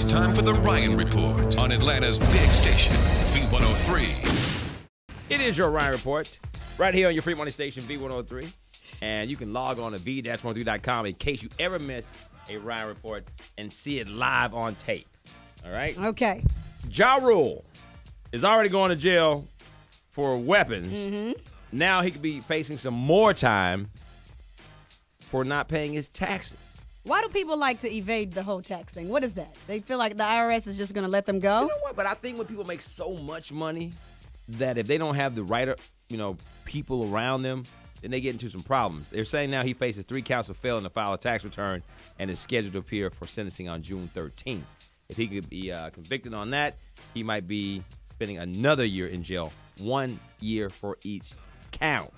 It's time for the Ryan Report on Atlanta's big station, V103. It is your Ryan Report right here on your free money station, V103. And you can log on to v-103.com in case you ever miss a Ryan Report and see it live on tape. All right? Okay. Ja Rule is already going to jail for weapons. Mm-hmm. Now he could be facing some more time for not paying his taxes. Why do people like to evade the whole tax thing? What is that? They feel like the IRS is just going to let them go? You know what? But I think when people make so much money that if they don't have the right, people around them, then they get into some problems. They're saying now he faces 3 counts of failing to file a tax return and is scheduled to appear for sentencing on June 13th. If he could be convicted on that, he might be spending another year in jail, 1 year for each count,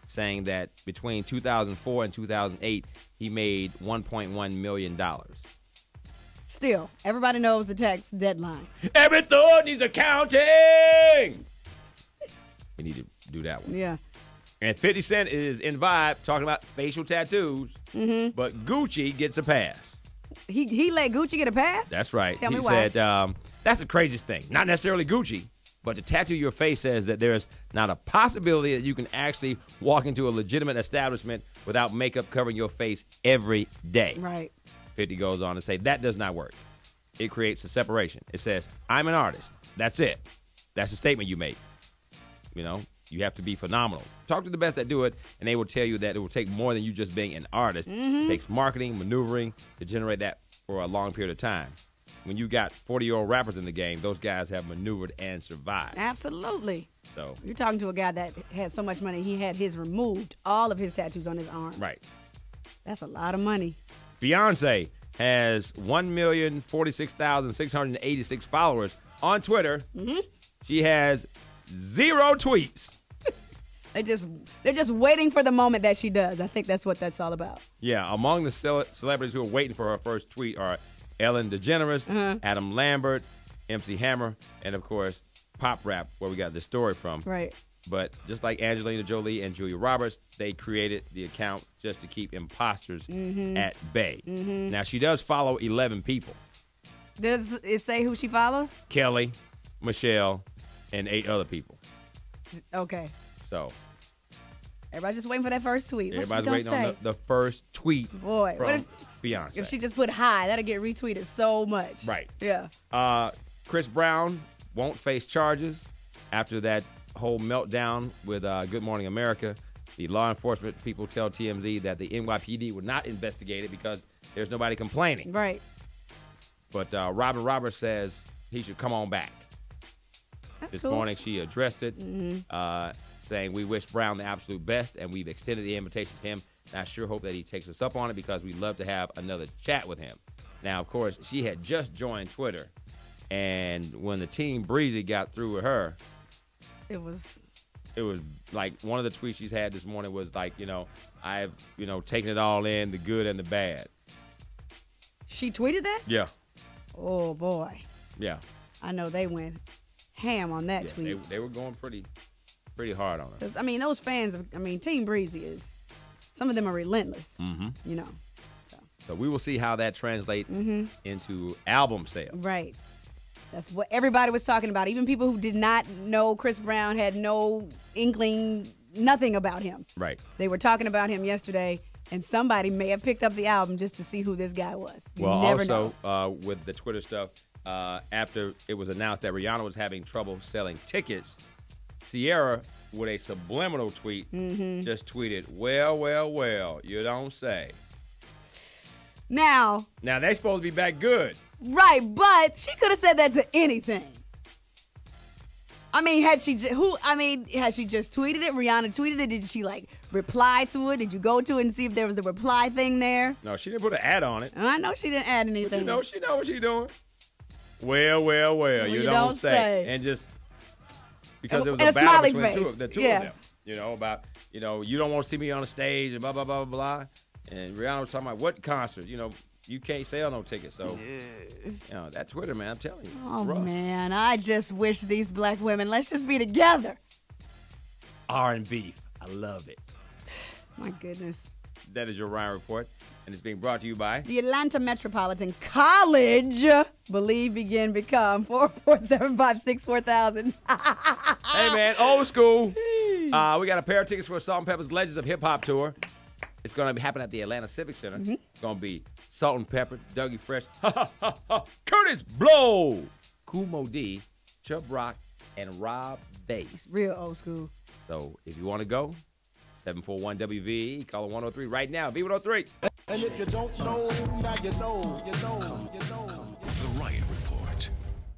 saying that between 2004 and 2008, he made $1.1 million. Still, everybody knows the tax deadline. Every thought needs accounting! We need to do that one. Yeah. And 50 Cent is in Vibe talking about facial tattoos, but Gucci gets a pass. He let Gucci get a pass? That's right. Tell me he why. said that's the craziest thing. Not necessarily Gucci, but to tattoo your face says that there's not a possibility that you can actually walk into a legitimate establishment without makeup covering your face every day. Right. 50 goes on to say that does not work. It creates a separation. It says, I'm an artist. That's it. That's the statement you make. You have to be phenomenal. Talk to the best that do it, and they will tell you that it will take more than you just being an artist. It takes marketing, maneuvering to generate that for a long period of time. When you got 40-year-old rappers in the game, those guys have maneuvered and survived. Absolutely. So you're talking to a guy that had so much money, he had his removed, all of his tattoos on his arms. Right. That's a lot of money. Beyonce has 1,046,686 followers on Twitter. She has 0 tweets. They're just waiting for the moment that she does. I think that's what that's all about. Yeah, among the celebrities who are waiting for her first tweet are Ellen DeGeneres, Adam Lambert, MC Hammer, and, of course, Pop Rap, where we got this story from. Right. But just like Angelina Jolie and Julia Roberts, they created the account just to keep imposters at bay. Now, she does follow 11 people. Does it say who she follows? Kelly, Michelle, and 8 other people. Okay. So everybody's just waiting for that first tweet. What's she everybody's gonna waiting say? on the first tweet Boy, from Beyonce. If she just put hi, that'll get retweeted so much. Right. Yeah. Chris Brown won't face charges after that whole meltdown with Good Morning America. The law enforcement people tell TMZ that the NYPD would not investigate it because there's nobody complaining. Right. But Robin Roberts says he should come on back. That's This cool. morning she addressed it, saying we wish Brown the absolute best, and we've extended the invitation to him. And I sure hope that he takes us up on it because we'd love to have another chat with him. Now, of course, she had just joined Twitter, and when the Team Breezy got through with her, It was like one of the tweets she's had this morning was like, I've, taken it all in, the good and the bad. She tweeted that? Yeah. Oh, boy. Yeah. I know they went ham on that tweet. They were going pretty hard on her. 'Cause, those fans, Team Breezy is, some of them are relentless, So we will see how that translates into album sales. Right. That's what everybody was talking about. Even people who did not know Chris Brown, had no inkling, nothing about him. Right. They were talking about him yesterday, and somebody may have picked up the album just to see who this guy was. You Well, never also, know. with the Twitter stuff, after it was announced that Rihanna was having trouble selling tickets, Ciara, with a subliminal tweet, just tweeted, well, you don't say. Now, they're supposed to be back good. right, but she could have said that to anything. Had she just tweeted it? Rihanna tweeted it? Did she reply to it? Did you go to it and see if there was the reply thing there? No, she didn't put an ad on it. I know she didn't add anything. But she know what she's doing. Well, you don't say. And just because it was And a a battle smiley between face. the two Yeah. of them. About, you don't want to see me on the stage and blah, blah, blah, blah. And Rihanna was talking about what concert, you can't sell no tickets. So, that Twitter, man, I'm telling you. Oh, rough. man, I just wish these black women, let's just be together. R&B. I love it. My goodness. That is your Ryan Report. And it's being brought to you by the Atlanta Metropolitan College. Believe, begin, become. 447564000. Hey, man, old school. We got a pair of tickets for Salt and Pepper's Legends of Hip Hop tour. It's going to be happening at the Atlanta Civic Center. It's going to be Salt and Pepper, Dougie Fresh, Curtis Blow, Kumo D, Chubb Rock, and Rob Bass. Real old school. So if you want to go, 741-WVE, call it 103 right now, B103. And if you don't know, now you know.